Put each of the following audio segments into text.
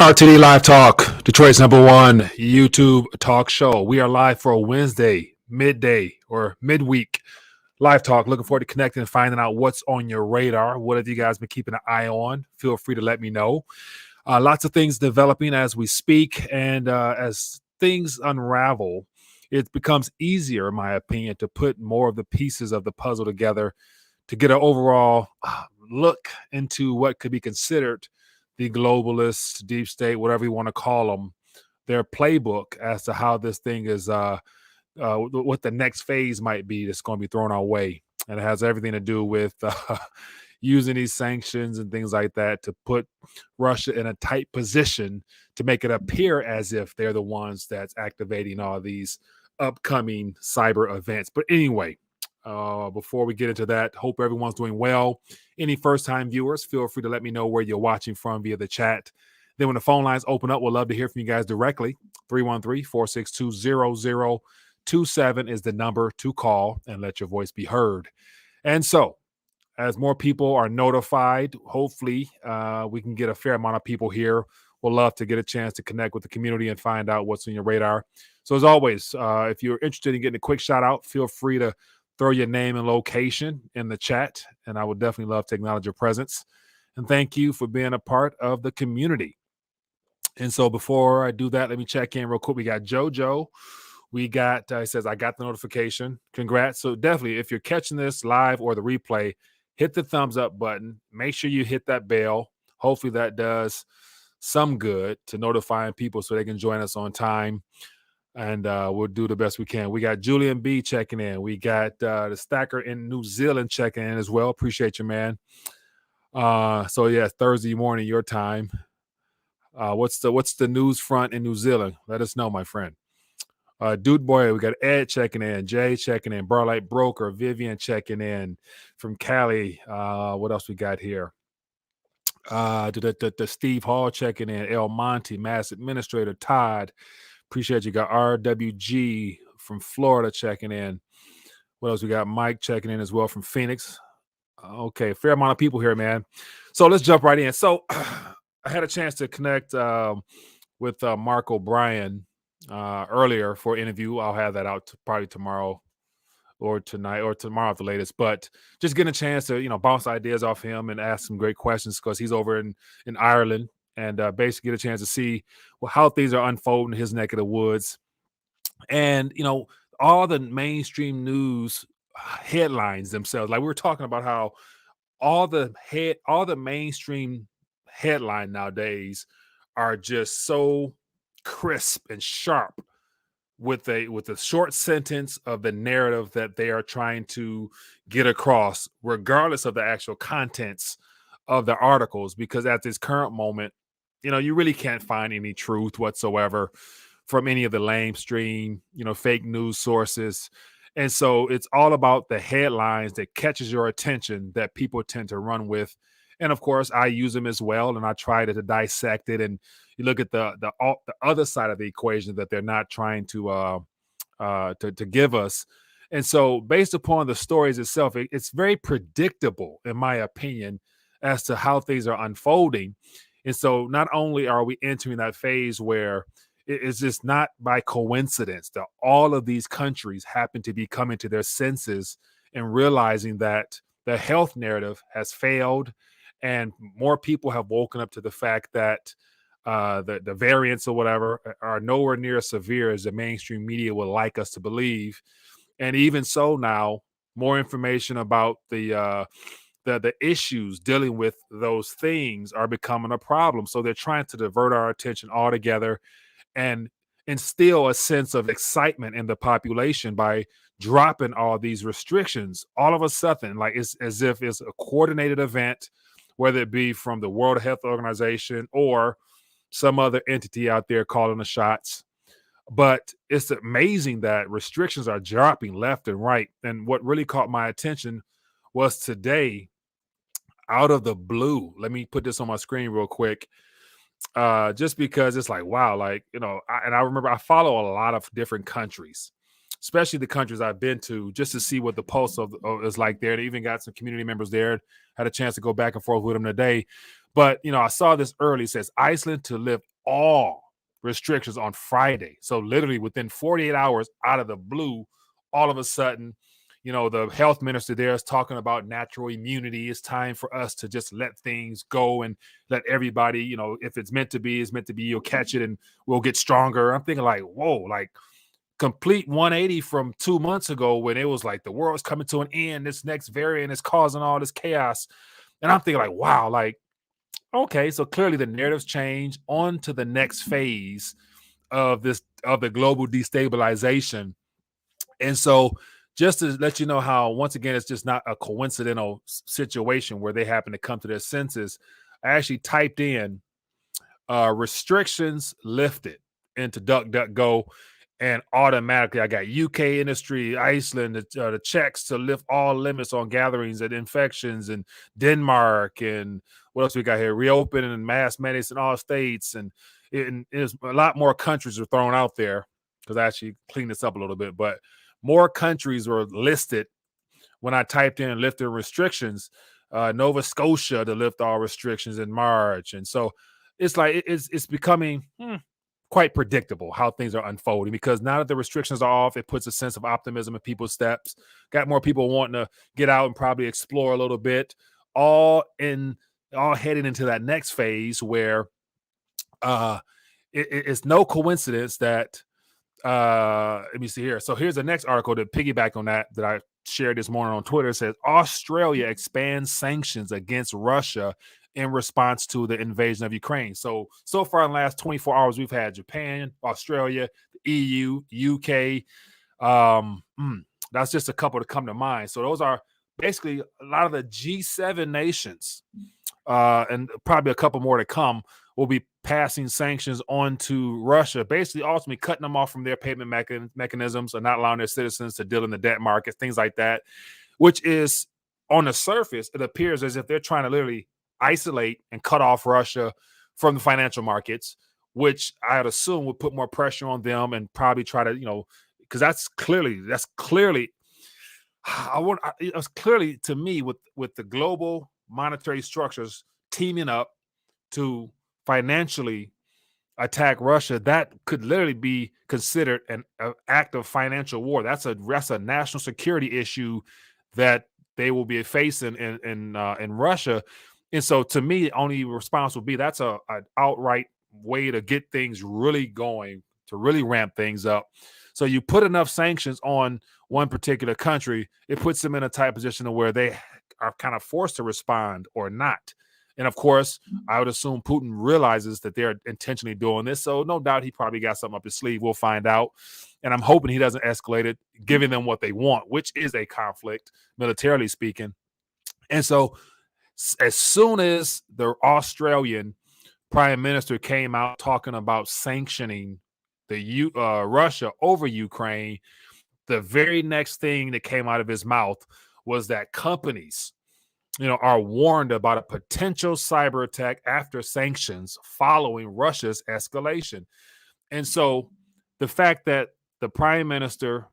RTD Live Talk, Detroit's #1 YouTube talk show. We are live for a Wednesday, midday or midweek live talk. Looking forward to connecting and finding out what's on your radar. What have you guys been keeping an eye on? Feel free to let me know. Lots of things developing as we speak, and as things unravel, it becomes easier, in my opinion, to put more of the pieces of the puzzle together to get an overall look into what could be considered the globalists, deep state, whatever you want to call them, their playbook as to how this thing is, what the next phase might be that's going to be thrown our way. And it has everything to do with using these sanctions and things like that to put Russia in a tight position to make it appear as if they're the ones that's activating all these upcoming cyber events. But anyway, before we get into that, hope everyone's doing well. Any first-time viewers, feel free to let me know where you're watching from via the chat. Then when the phone lines open up, we'll love to hear from you guys directly. 313-462-0027 is the number to call and let your voice be heard. And so, as more people are notified, hopefully we can get a fair amount of people here. We'll love to get a chance to connect with the community and find out what's on your radar. So as always, if you're interested in getting a quick shout out, feel free to throw your name and location in the chat, and I would definitely love to acknowledge your presence. And thank you for being a part of the community. And so before I do that, let me check in real quick. We got JoJo. We got, he says, I got the notification. Congrats. So definitely, if you're catching this live or the replay, hit the thumbs up button. Make sure you hit that bell. Hopefully that does some good to notifying people so they can join us on time. And we'll do the best we can. We got Julian B checking in. We got the Stacker in New Zealand checking in as well. Appreciate you, man. So yeah, Thursday morning, your time. What's the news front in New Zealand? Let us know, my friend. Dude boy, we got Ed checking in, Jay checking in, Barlight Broker, Vivian checking in from Cali. What else we got here? The Steve Hall checking in, El Monte, Mass Administrator Todd. Appreciate you. Got RWG from Florida checking in. What else we got? Mike checking in as well from Phoenix. Okay, fair amount of people here, man. So let's jump right in. So I had a chance to connect with Mark O'Brien earlier for an interview. I'll have that out probably tomorrow or tonight or tomorrow at the latest. But just getting a chance to bounce ideas off him and ask some great questions because he's over in Ireland. And basically get a chance to see how things are unfolding in his neck of the woods. And, all the mainstream news headlines themselves, like we were talking about how all the mainstream headline nowadays are just so crisp and sharp with a short sentence of the narrative that they are trying to get across, regardless of the actual contents of the articles, because at this current moment, you really can't find any truth whatsoever from any of the lamestream, fake news sources. And so it's all about the headlines that catches your attention that people tend to run with. And of course, I use them as well, and I try to dissect it. And you look at the other side of the equation that they're not trying to give us. And so based upon the stories itself, it's very predictable, in my opinion, as to how things are unfolding. And so not only are we entering that phase where it's just not by coincidence that all of these countries happen to be coming to their senses and realizing that the health narrative has failed, and more people have woken up to the fact that the variants or whatever are nowhere near as severe as the mainstream media would like us to believe. And even so now, more information about the issues dealing with those things are becoming a problem. So they're trying to divert our attention altogether and instill a sense of excitement in the population by dropping all these restrictions all of a sudden, like it's as if it's a coordinated event, whether it be from the World Health Organization or some other entity out there calling the shots. But it's amazing that restrictions are dropping left and right. And what really caught my attention was today, out of the blue, let me put this on my screen real quick, just because it's like, wow, like, I remember I follow a lot of different countries, especially the countries I've been to, just to see what the pulse of is like there. They even got some community members there. Had a chance to go back and forth with them today. But, I saw this early. It says Iceland to lift all restrictions on Friday. So literally within 48 hours, out of the blue, all of a sudden, the health minister there is talking about natural immunity. It's time for us to just let things go and let everybody, if it's meant to be, it's meant to be. You'll catch it and we'll get stronger. I'm thinking like, whoa, like complete 180 from 2 months ago when it was like the world's coming to an end. This next variant is causing all this chaos. And I'm thinking like, wow, like, okay, so clearly the narratives change on to the next phase of the global destabilization. And so just to let you know how, once again, it's just not a coincidental situation where they happen to come to their senses, I actually typed in restrictions lifted into DuckDuckGo, and automatically I got UK industry, Iceland, the Czechs to lift all limits on gatherings and infections, and Denmark, and what else we got here? Reopening and mass mandates in all states, and there's a lot more countries are thrown out there because I actually cleaned this up a little bit, but more countries were listed when I typed in lifted restrictions. Nova Scotia to lift all restrictions in March, and so it's like it's becoming quite predictable how things are unfolding, because now that the restrictions are off, it puts a sense of optimism in people's steps. Got more people wanting to get out and probably explore a little bit, all heading into that next phase where it's no coincidence that let me see here. So here's the next article to piggyback on that I shared this morning on Twitter. It says Australia expands sanctions against Russia in response to the invasion of Ukraine. So far in the last 24 hours, we've had Japan, Australia, the EU, UK. That's just a couple to come to mind. So those are basically a lot of the G7 nations, and probably a couple more to come, will be passing sanctions on to Russia, basically ultimately cutting them off from their payment mechanisms and not allowing their citizens to deal in the debt markets, things like that, which is, on the surface, it appears as if they're trying to literally isolate and cut off Russia from the financial markets, which I'd assume would put more pressure on them and probably try to, because that's clearly it's clearly to me with the global monetary structures teaming up to financially attack Russia, that could literally be considered an act of financial war. That's a national security issue that they will be facing in Russia. And so to me, the only response would be that's an outright way to get things really going, to really ramp things up. So you put enough sanctions on one particular country, it puts them in a tight position where they are kind of forced to respond or not. And of course, I would assume Putin realizes that they're intentionally doing this. So no doubt he probably got something up his sleeve. We'll find out. And I'm hoping he doesn't escalate it, giving them what they want, which is a conflict, militarily speaking. And so as soon as the Australian prime minister came out talking about sanctioning the Russia over Ukraine, the very next thing that came out of his mouth was that companies, are warned about a potential cyber attack after sanctions following Russia's escalation. And so the fact that the prime minister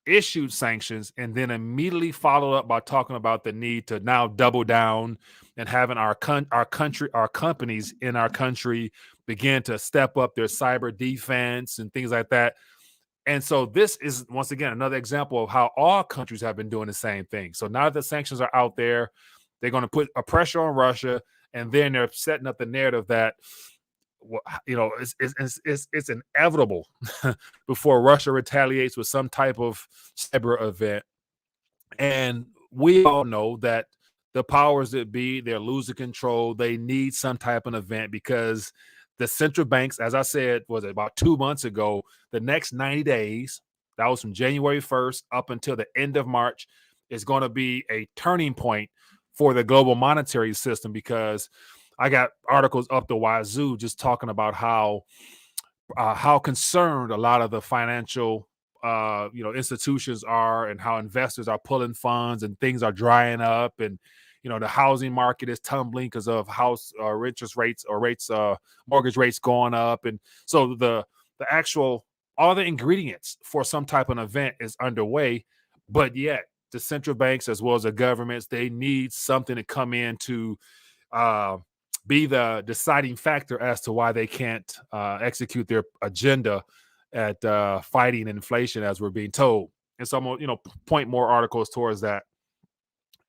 issued sanctions and then immediately followed up by talking about the need to now double down and having our companies in our country begin to step up their cyber defense and things like that. And so this is, once again, another example of how all countries have been doing the same thing. So now that the sanctions are out there, they're going to put a pressure on Russia, and then they're setting up the narrative that, it's inevitable before Russia retaliates with some type of cyber event. And we all know that the powers that be, they're losing control. They need some type of event because the central banks, as I said, was about 2 months ago, the next 90 days, that was from January 1st up until the end of March, is going to be a turning point for the global monetary system, because I got articles up the wazoo just talking about how concerned a lot of the financial institutions are, and how investors are pulling funds and things are drying up, and the housing market is tumbling because of house interest rates or mortgage rates going up. And so the actual, all the ingredients for some type of event is underway, but yet the central banks as well as the governments, they need something to come in to be the deciding factor as to why they can't execute their agenda at fighting inflation, as we're being told. And so I'm going to, point more articles towards that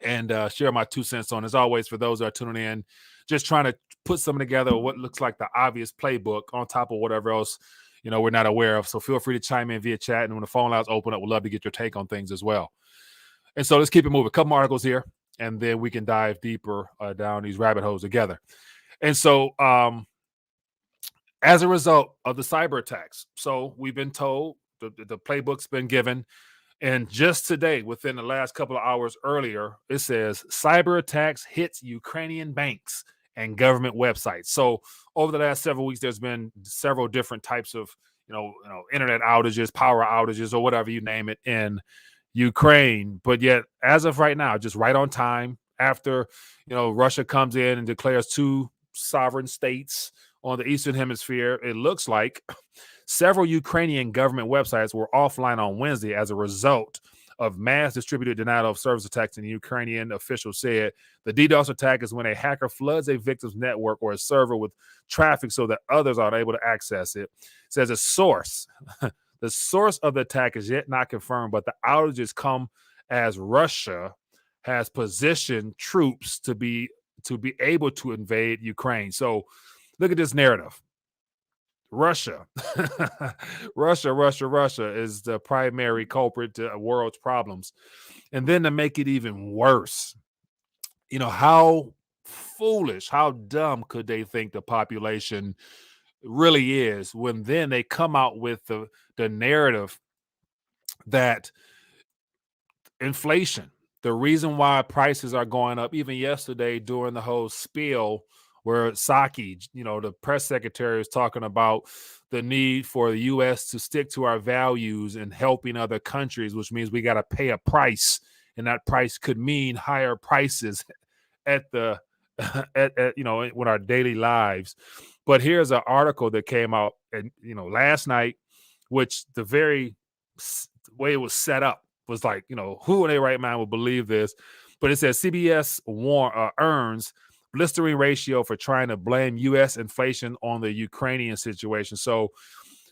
and share my 2 cents on. As always, for those that are tuning in, just trying to put something together, what looks like the obvious playbook on top of whatever else we're not aware of. So feel free to chime in via chat, and when the phone lines open up, we'd love to get your take on things as well. And so let's keep it moving. A couple more articles here, and then we can dive deeper down these rabbit holes together. And so as a result of the cyber attacks, so we've been told the playbook's been given. And just today, within the last couple of hours earlier, it says cyber attacks hits Ukrainian banks and government websites. So over the last several weeks, there's been several different types of, internet outages, power outages, or whatever you name it in Ukraine. But yet, as of right now, just right on time after, Russia comes in and declares 2 sovereign states on the Eastern Hemisphere, it looks like several Ukrainian government websites were offline on Wednesday as a result of mass distributed denial of service attacks. And the Ukrainian official said the DDoS attack is when a hacker floods a victim's network or a server with traffic so that others aren't able to access it. It says a source. The source of the attack is yet not confirmed, but the outages come as Russia has positioned troops to be able to invade Ukraine. So look at this narrative. Russia is the primary culprit to the world's problems. And then to make it even worse, how foolish, how dumb could they think the population really is when then they come out with the narrative that inflation, the reason why prices are going up, even yesterday during the whole spiel where Psaki, the press secretary, is talking about the need for the U.S. to stick to our values and helping other countries, which means we got to pay a price, and that price could mean higher prices at the with our daily lives. But here's an article that came out and last night, which the very way it was set up was like, who in their right mind would believe this? But it says CBS earns blistering ratio for trying to blame U.S. inflation on the Ukrainian situation. So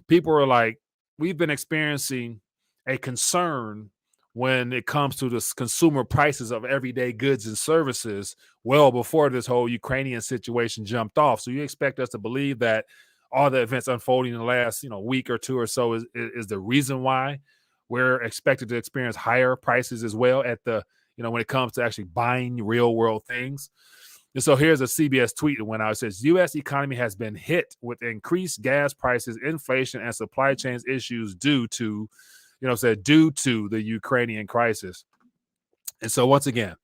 people are like, we've been experiencing a concern when it comes to the consumer prices of everyday goods and services well before this whole Ukrainian situation jumped off. So you expect us to believe that all the events unfolding in the last week or two or so is the reason why we're expected to experience higher prices as well at the when it comes to actually buying real world things. And so here's a CBS tweet that went out. It says, U.S. economy has been hit with increased gas prices, inflation, and supply chains issues due to the Ukrainian crisis. And so once again,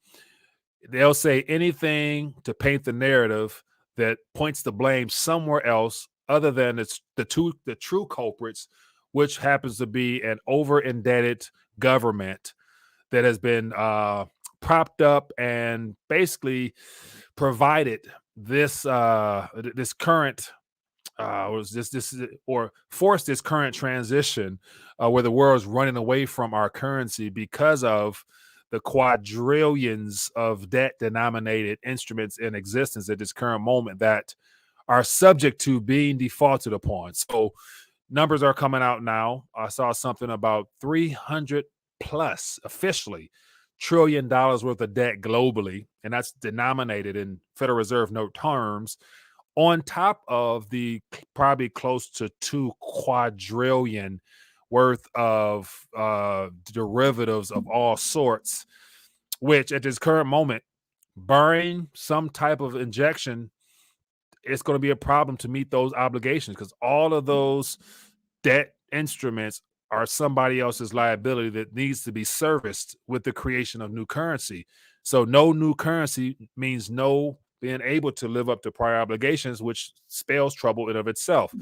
they'll say anything to paint the narrative that points the blame somewhere else other than the true culprits, which happens to be an over-indebted government that has been propped up and basically provided this current forced this current transition where the world's running away from our currency because of the quadrillions of debt-denominated instruments in existence at this current moment that are subject to being defaulted upon. So numbers are coming out now. I saw something about 300 plus officially $1 trillion worth of debt globally, and that's denominated in Federal Reserve note terms, on top of the probably close to 2 quadrillion worth of derivatives of all sorts, which at this current moment, barring some type of injection, it's going to be a problem to meet those obligations because all of those debt instruments are somebody else's liability that needs to be serviced with the creation of new currency. So no new currency means no being able to live up to prior obligations, which spells trouble in of itself.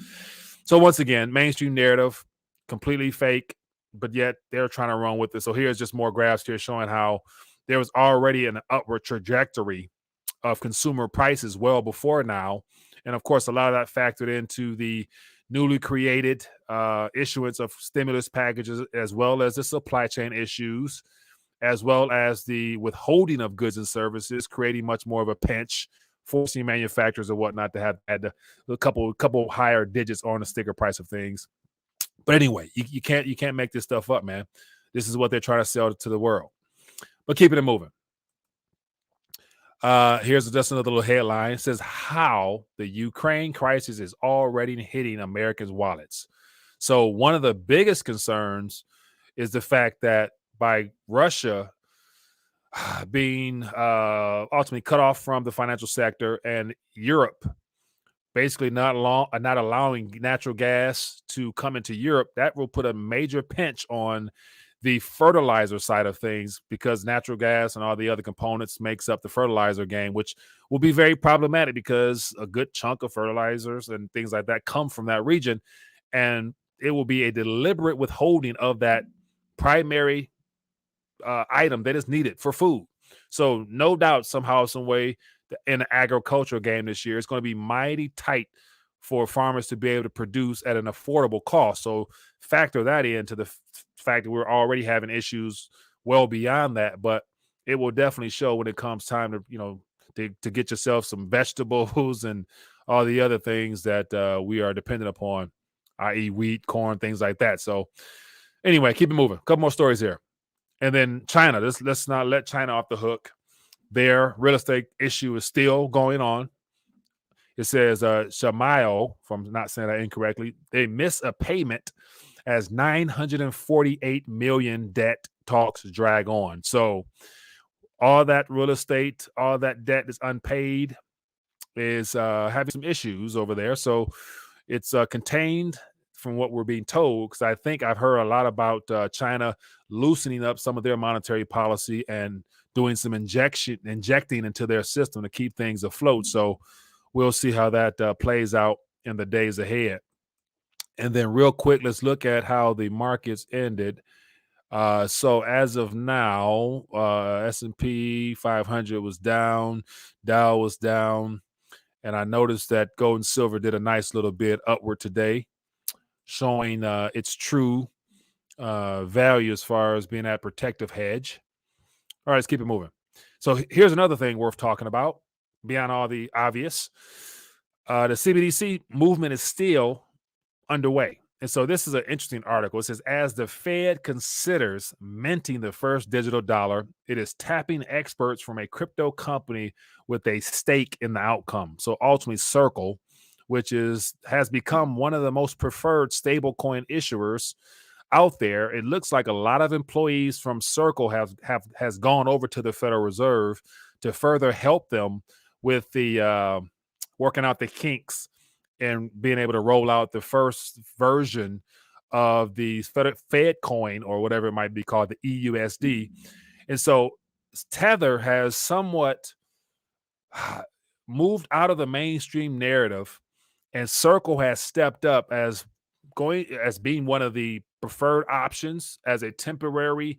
So once again, mainstream narrative, completely fake, but yet they're trying to run with it. So here's just more graphs here showing how there was already an upward trajectory of consumer prices well before now. And of course, a lot of that factored into the newly created issuance of stimulus packages, as well as the supply chain issues, as well as the withholding of goods and services, creating much more of a pinch forcing manufacturers and whatnot to have had a couple higher digits on the sticker price of things. But anyway, you can't make this stuff up, man. This is what they're trying to sell to the world. But keeping it moving. Here's just another little headline. It says how the Ukraine crisis is already hitting Americans' wallets. So one of the biggest concerns is the fact that by Russia being ultimately cut off from the financial sector and Europe basically not allowing natural gas to come into Europe, that will put a major pinch on the fertilizer side of things, because natural gas and all the other components makes up the fertilizer game, which will be very problematic because a good chunk of fertilizers and things like that come from that region. And it will be a deliberate withholding of that primary item that is needed for food. So no doubt somehow, some way in the agricultural game this year, it's going to be mighty tight for farmers to be able to produce at an affordable cost. So factor that into the fact that we're already having issues well beyond that, but it will definitely show when it comes time to get yourself some vegetables and all the other things that we are dependent upon, i.e. wheat, corn, things like that. So anyway, keep it moving. A couple more stories here. And then China, let's not let China off the hook. Their real estate issue is still going on. It says Shamayo, if I'm not saying that incorrectly, they miss a payment as 948 million debt talks drag on. So all that real estate, all that debt is unpaid, is having some issues over there. So it's contained from what we're being told, because I think I've heard a lot about China loosening up some of their monetary policy and doing some injecting into their system to keep things afloat. So we'll see how that plays out in the days ahead. And then real quick, let's look at how the markets ended. So as of now, S&P 500 was down, Dow was down, and I noticed that gold and silver did a nice little bit upward today, showing its true value as far as being that protective hedge. All right, let's keep it moving. So here's another thing worth talking about beyond all the obvious. The CBDC movement is still underway. And so this is an interesting article. It says, as the Fed considers minting the first digital dollar, it is tapping experts from a crypto company with a stake in the outcome. So ultimately Circle, which has become one of the most preferred stablecoin issuers out there. It looks like a lot of employees from Circle has gone over to the Federal Reserve to further help them with the working out the kinks and being able to roll out the first version of the Fed coin, or whatever it might be called, the EUSD. And so Tether has somewhat moved out of the mainstream narrative, and Circle has stepped up as being one of the preferred options as a temporary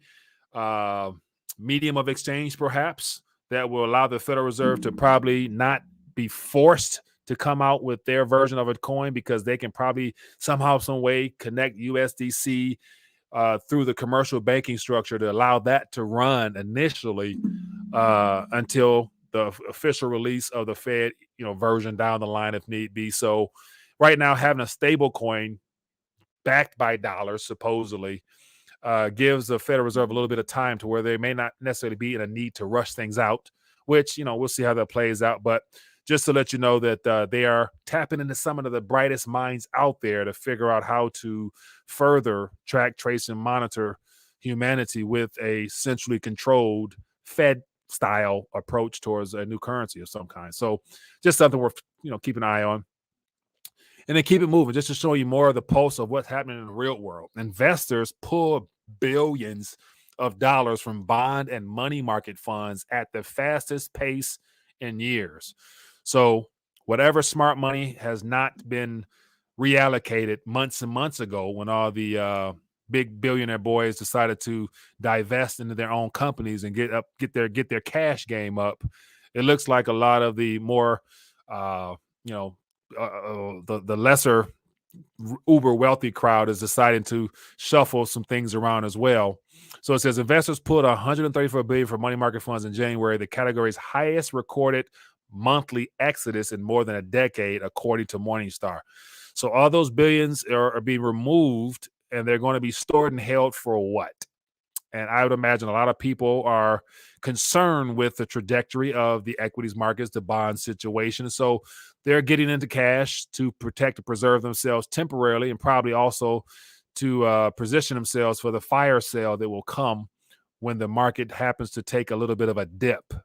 medium of exchange, perhaps, that will allow the Federal Reserve to probably not be forced to come out with their version of a coin, because they can probably somehow, some way connect USDC through the commercial banking structure to allow that to run initially until the official release of the Fed, version down the line if need be. So right now, having a stable coin backed by dollars supposedly gives the Federal Reserve a little bit of time to where they may not necessarily be in a need to rush things out, which, we'll see how that plays out. But just to let you know that they are tapping into some of the brightest minds out there to figure out how to further track, trace, and monitor humanity with a centrally controlled Fed-style approach towards a new currency of some kind. So just something worth, keeping an eye on. And then keep it moving, just to show you more of the pulse of what's happening in the real world. Investors pull billions of dollars from bond and money market funds at the fastest pace in years. So whatever smart money has not been reallocated months and months ago, when all the big billionaire boys decided to divest into their own companies and get their cash game up, it looks like a lot of the more the lesser uber wealthy crowd is deciding to shuffle some things around as well. So it says investors pulled $134 billion from money market funds in January, the category's highest recorded monthly exodus in more than a decade, according to Morningstar. So all those billions are being removed, and they're going to be stored and held for what? And I would imagine a lot of people are concerned with the trajectory of the equities markets, the bond situation. So they're getting into cash to protect and preserve themselves temporarily, and probably also to position themselves for the fire sale that will come when the market happens to take a little bit of a dip.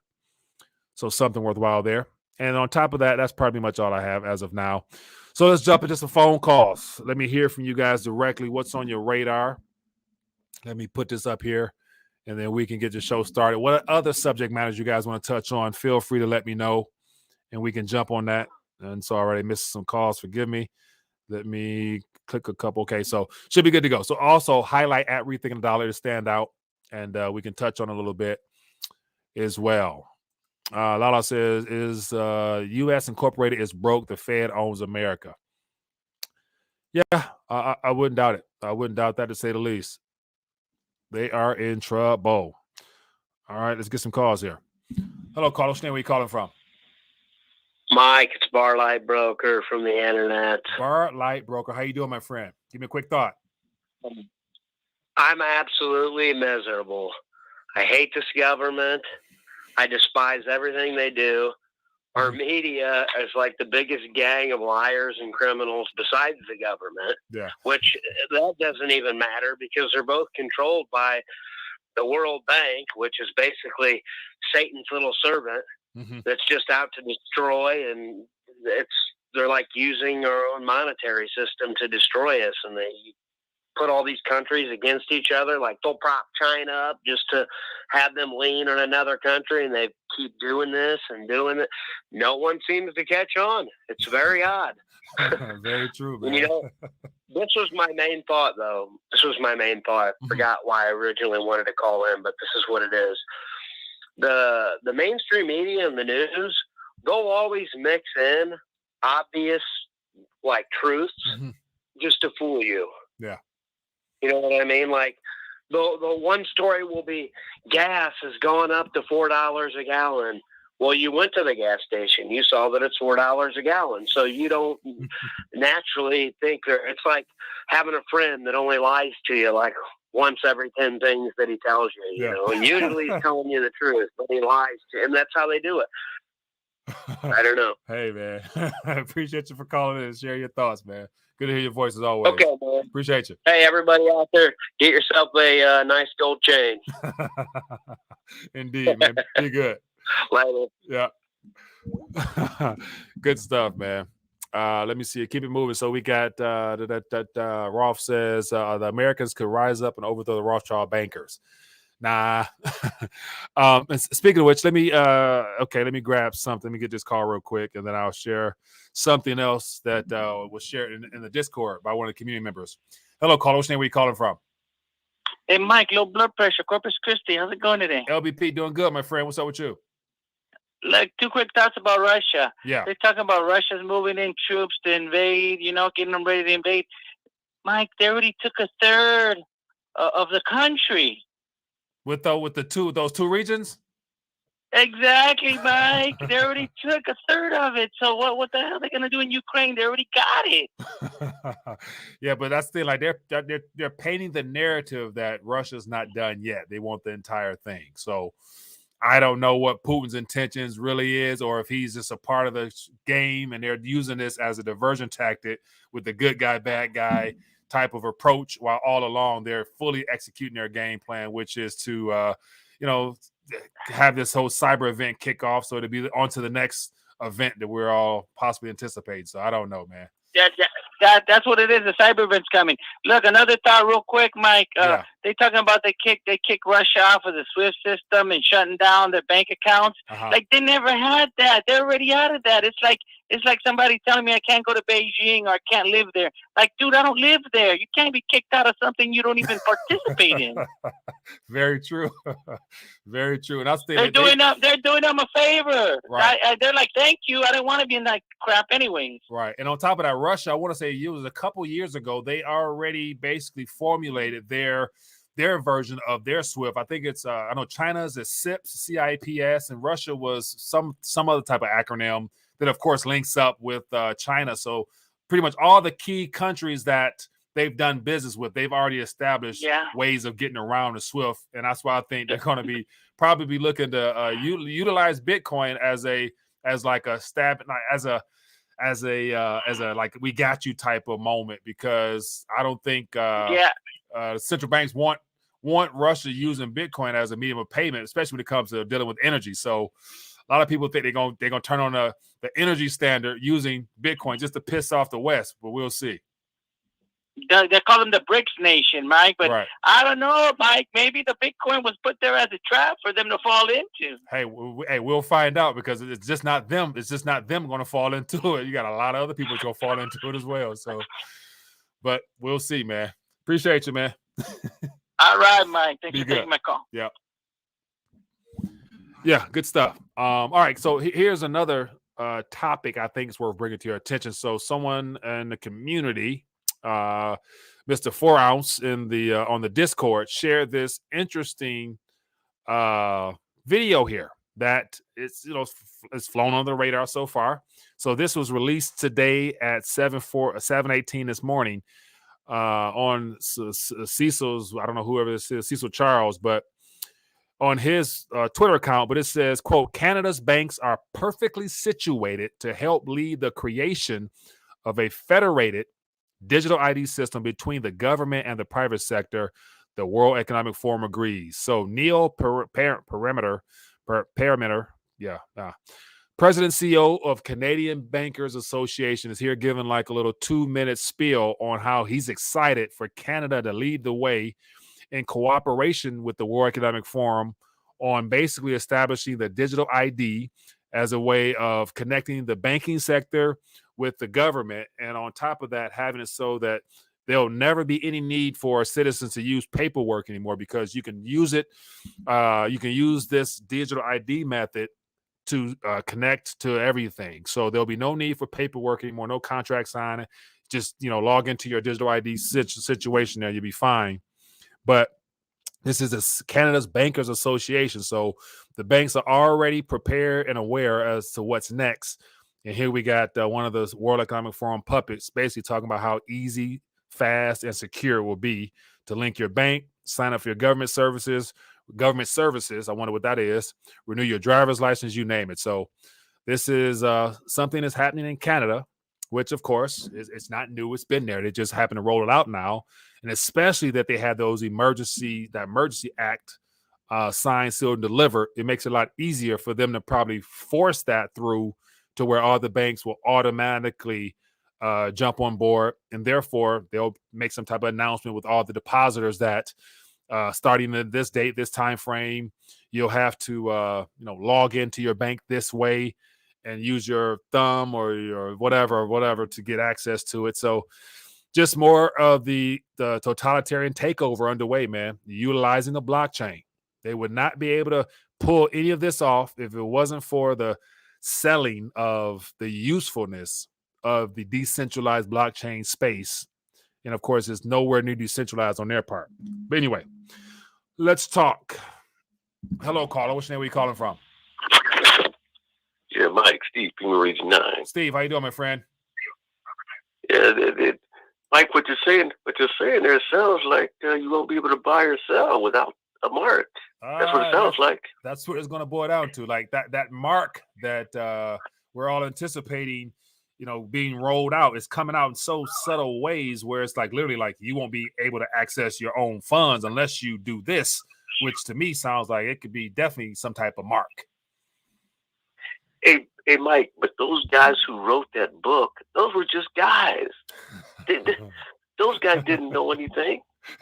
So something worthwhile there. And on top of that, that's pretty much all I have as of now. So let's jump into some phone calls. Let me hear from you guys directly. What's on your radar? Let me put this up here, and then we can get the show started. What other subject matters you guys want to touch on? Feel free to let me know, and we can jump on that. And so I already missed some calls. Forgive me. Let me click a couple. Okay, so should be good to go. So also highlight at Rethinking the Dollar to stand out, and we can touch on a little bit as well. Lala says, is U.S. Incorporated is broke. The Fed owns America. Yeah, I wouldn't doubt it. I wouldn't doubt that, to say the least. They are in trouble. All right, let's get some calls here. Hello, caller. Where are you calling from? Mike, it's Bar Light Broker from the internet. Bar Light Broker. How you doing, my friend? Give me a quick thought. I'm absolutely miserable. I hate this government. I despise everything they do. Our media is like the biggest gang of liars and criminals besides the government, which that doesn't even matter because they're both controlled by the World Bank, which is basically Satan's little servant that's just out to destroy. And they're like using our own monetary system to destroy us. And they put all these countries against each other. Like they'll prop China up just to have them lean on another country, and they keep doing this and doing it. No one seems to catch on. It's very odd. Very true, man. You know, this was my main thought, though. This was my main thought. I forgot why I originally wanted to call in, but this is what it is. The mainstream media and the news, they'll always mix in obvious, like, truths just to fool you. Yeah. You know what I mean? Like, the one story will be gas has gone up to $4 a gallon. Well, you went to the gas station. You saw that it's $4 a gallon. So you don't naturally think it's like having a friend that only lies to you like once every 10 things that he tells you. You know, and usually he's telling you the truth, but he lies to you, and that's how they do it. I don't know. Hey, man. I appreciate you for calling in and sharing your thoughts, man. Good to hear your voice as always. Okay, man. Appreciate you. Hey, everybody out there, get yourself a nice gold chain. Indeed, man. Be good. Later. Yeah. Good stuff, man. Let me see. Keep it moving. So we got Rolf says the Americans could rise up and overthrow the Rothschild bankers. Nah. And speaking of which, let me grab something. Let me get this call real quick, and then I'll share something else that was shared in the Discord by one of the community members. Hello, caller. What's your name? Where you calling from? Hey, Mike, low blood pressure, Corpus Christi. How's it going today? LBP, doing good, my friend. What's up with you? Like, 2 quick thoughts about Russia. Yeah. They're talking about Russia's moving in troops to invade, getting them ready to invade. Mike, they already took a third of the country. With those two regions? Exactly, Mike. They already took a third of it. So what the hell are they gonna do in Ukraine? They already got it. Yeah, but that's the thing. Like they're painting the narrative that Russia's not done yet. They want the entire thing. So I don't know what Putin's intentions really is, or if he's just a part of the game and they're using this as a diversion tactic with the good guy, bad guy type of approach, while all along they're fully executing their game plan, which is to have this whole cyber event kick off, so to be on to the next event that we're all possibly anticipating. So I don't know, man. That's what it is. The cyber event's coming. Look, another thought real quick, Mike. They talking about they kick Russia off of the SWIFT system and shutting down their bank accounts. Like they never had that. They're already out of that. It's like somebody telling me I can't go to Beijing or I can't live there. Like, dude, I don't live there. You can't be kicked out of something you don't even participate in. Very true. Very true. And they're doing them a favor. Right. They're like, thank you. I didn't want to be in that crap anyways. Right. And on top of that, Russia, I want to say it was a couple years ago, they already basically formulated their their version of their SWIFT. I think it's I know China's is CIPS, and Russia was some other type of acronym that, of course, links up with China. So pretty much all the key countries that they've done business with, they've already established ways of getting around the SWIFT, and that's why I think they're going to probably be looking to utilize Bitcoin as a like we got you type of moment, because I don't think central banks want Russia using Bitcoin as a medium of payment, especially when it comes to dealing with energy. So a lot of people think they're gonna turn on the energy standard using Bitcoin just to piss off the West, but we'll see. They call them the BRICS nation, Mike. But I don't know, Mike. Maybe the Bitcoin was put there as a trap for them to fall into. Hey, we'll find out, because it's just not them. It's just not them going to fall into it. You got a lot of other people going to fall into it as well. So, but we'll see, man. Appreciate you, man. All right, Mike. Thanks for taking my call. Yeah. Yeah, good stuff. All right, so here's another topic I think is worth bringing to your attention. So someone in the community, Mr. 4 Ounce in the on the Discord, shared this interesting video here that it's flown on the radar so far. So this was released today at 7:18 this morning on Cecil's, I don't know whoever this is, Cecil Charles, but on his Twitter account. But it says, quote, "Canada's banks are perfectly situated to help lead the creation of a federated digital ID system between the government and the private sector. The World Economic Forum agrees." So Neil Parameter, President CEO of Canadian Bankers Association, is here giving like a little 2-minute spiel on how he's excited for Canada to lead the way in cooperation with the World Economic Forum on basically establishing the digital ID as a way of connecting the banking sector with the government, and on top of that, having it so that there'll never be any need for citizens to use paperwork anymore, because you can use it. You can use this digital ID method to connect to everything. So there'll be no need for paperwork anymore, no contract signing. Just log into your digital ID situation there, you'll be fine. But this is Canada's Bankers Association, so the banks are already prepared and aware as to what's next. And here we got one of the World Economic Forum puppets basically talking about how easy, fast, and secure it will be to link your bank, sign up for your government services. I wonder what that is. Renew your driver's license, you name it. So this is something that's happening in Canada, which, of course, it's not new. It's been there. They just happen to roll it out now. And especially that they had those Emergency Act signed, sealed, and delivered. It makes it a lot easier for them to probably force that through to where all the banks will automatically jump on board. And therefore, they'll make some type of announcement with all the depositors that starting at this date, this time frame, you'll have to log into your bank this way and use your thumb or your whatever to get access to it. So just more of the totalitarian takeover underway, man, utilizing the blockchain. They would not be able to pull any of this off if it wasn't for the selling of the usefulness of the decentralized blockchain space. And of course, it's nowhere near decentralized on their part. But anyway, let's talk. Hello, caller. What's your name? Where you calling from? Yeah, Mike, Steve, Pima Region 9. Steve, how you doing, my friend? Yeah, Mike, what you're saying there sounds like you won't be able to buy or sell without a mark. That's what it sounds like. That's what it's going to boil down to. Like that mark that we're all anticipating, being rolled out, is coming out in so subtle ways where it's like literally like you won't be able to access your own funds unless you do this, which to me sounds like it could be definitely some type of mark. Hey, Mike, but those guys who wrote that book, those were just guys. Those guys didn't know anything.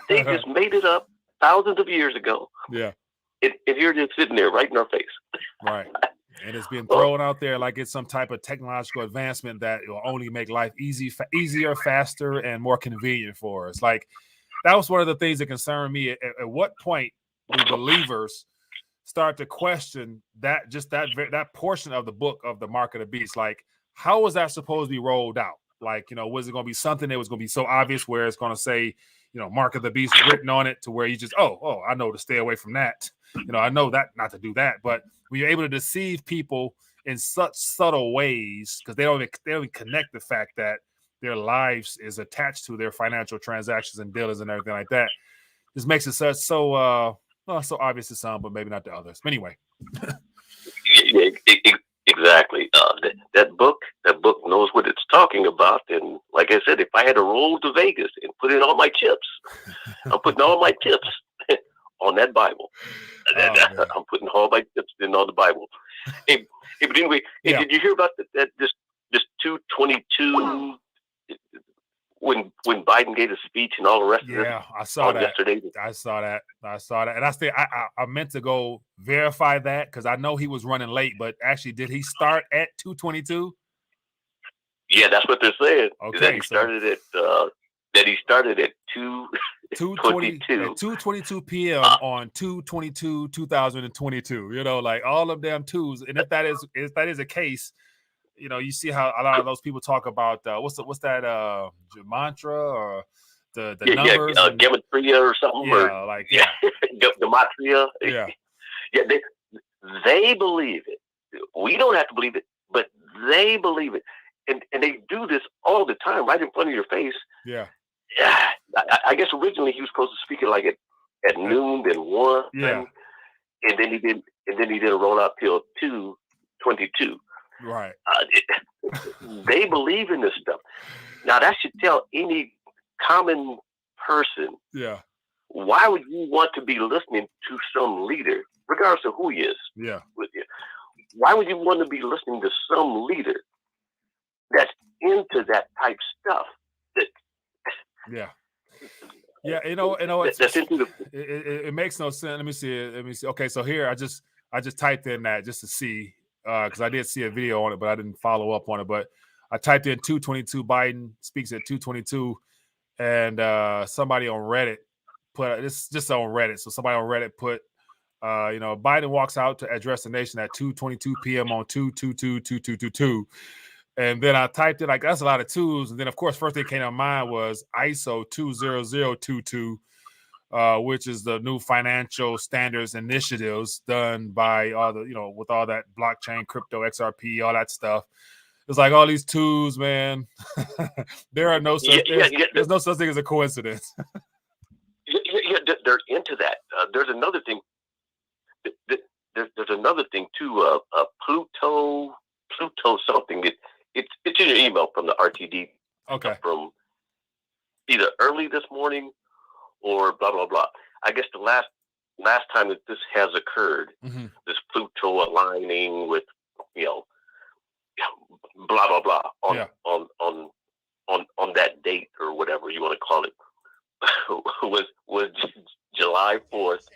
They just made it up thousands of years ago. Yeah. And you're just sitting there right in our face. Right. And it's been thrown out there like it's some type of technological advancement that will only make life easier, faster, and more convenient for us. Like, that was one of the things that concerned me. At what point do believers start to question that portion of the book of the Mark of the Beast? Like, how was that supposed to be rolled out? Like, was it going to be something that was going to be so obvious where it's going to say, mark of the beast written on it to where you just, I know to stay away from that. I know that not to do that. But when you're able to deceive people in such subtle ways, because they don't even connect the fact that their lives is attached to their financial transactions and dealers and everything like that. This makes it so obvious to some, but maybe not to others. But anyway. Exactly. That book knows what it's talking about. And like I said, if I had to roll to Vegas and put in all my chips, I'm putting all my chips on that Bible. I'm putting all my chips in on the Bible. Hey, but anyway, did you hear about this 222 when Biden gave a speech and all the rest of it? Yeah, I saw that. Yesterday. I saw that. And I meant to go verify that because I know he was running late, but actually, did he start at 222? Yeah, that's what they're saying. Okay, that he started at 2:22 p.m. on 2/22/2022. Like all of them twos. And if that is a case, you see how a lot of those people talk about what's that mantra or the numbers, gematria or something. Gematria. Yeah. Yeah, they believe it. We don't have to believe it, but they believe it, and they do this all the time, right in front of your face. Yeah. I guess originally he was supposed to speak it like at noon, then 1. Yeah. And then he didn't roll out till 2:22. Right. They believe in this stuff. Now that should tell any common person. Yeah. Why would you want to be listening to some leader, regardless of who he is? Yeah. With you. Why would you want to be listening to some leader that's into that type stuff? Yeah. It makes no sense. Let me see. Okay, so here I just typed in that just to see because I did see a video on it, but I didn't follow up on it. But I typed in 222 Biden speaks at 222, and somebody on Reddit put this just on Reddit. So somebody on Reddit put Biden walks out to address the nation at 2:22 p.m. on 2/22/2222. And then I typed it, like, that's a lot of twos. And then, of course, first thing came to mind was ISO 20022, which is the new financial standards initiatives done by all the, with all that blockchain, crypto, XRP, all that stuff. It's like all these twos, man. There are no such there's no such thing as a coincidence. They're into that. There's another thing. There's another thing too. Pluto something. It's in your email from the RTD. Okay. From either early this morning or blah blah blah. I guess the last time that this has occurred, this Pluto aligning with blah blah blah on that date or whatever you want to call it was July 4th,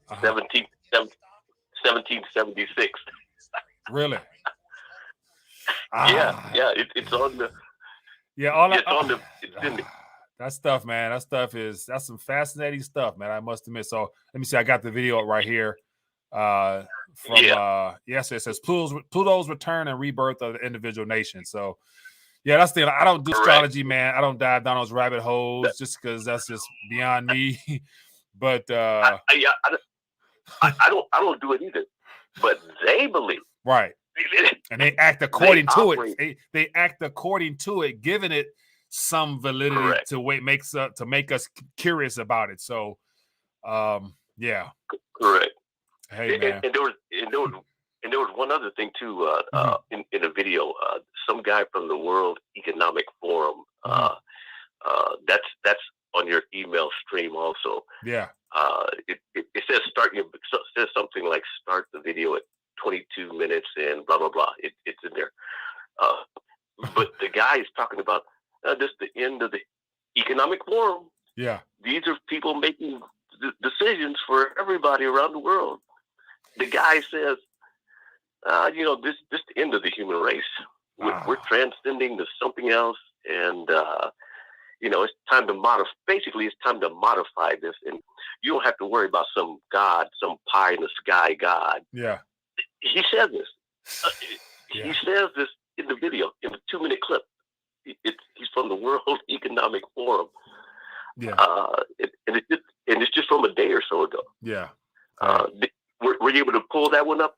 1776. Really? It's on the. It's in the. That stuff, man. That's some fascinating stuff, man. I must admit. So let me see. I got the video right here. It says Pluto's return and rebirth of the individual nation. So yeah, that's the thing. I don't do astrology, man. I don't dive down those rabbit holes just because that's just beyond me. But I don't do it either. But they believe. Right. And they act according to it. They act according to it, giving it some validity to make us curious about it. So, yeah. Correct. Hey, man. And there was one other thing too. In a video, some guy from the World Economic Forum. That's on your email stream also. Yeah. It says something like start the video at 22 minutes and blah blah blah. It's in there. But the guy is talking about this the end of the economic forum. Yeah. These are people making decisions for everybody around the world. The guy says, this the end of the human race. We're transcending to something else, and it's time to modify. Basically, it's time to modify this, and you don't have to worry about some God, some pie in the sky God. Yeah. He says this. He says this in the video, in the 2-minute clip. he's from the World Economic Forum. Yeah. And it's just from a day or so ago. Yeah. Were you able to pull that one up?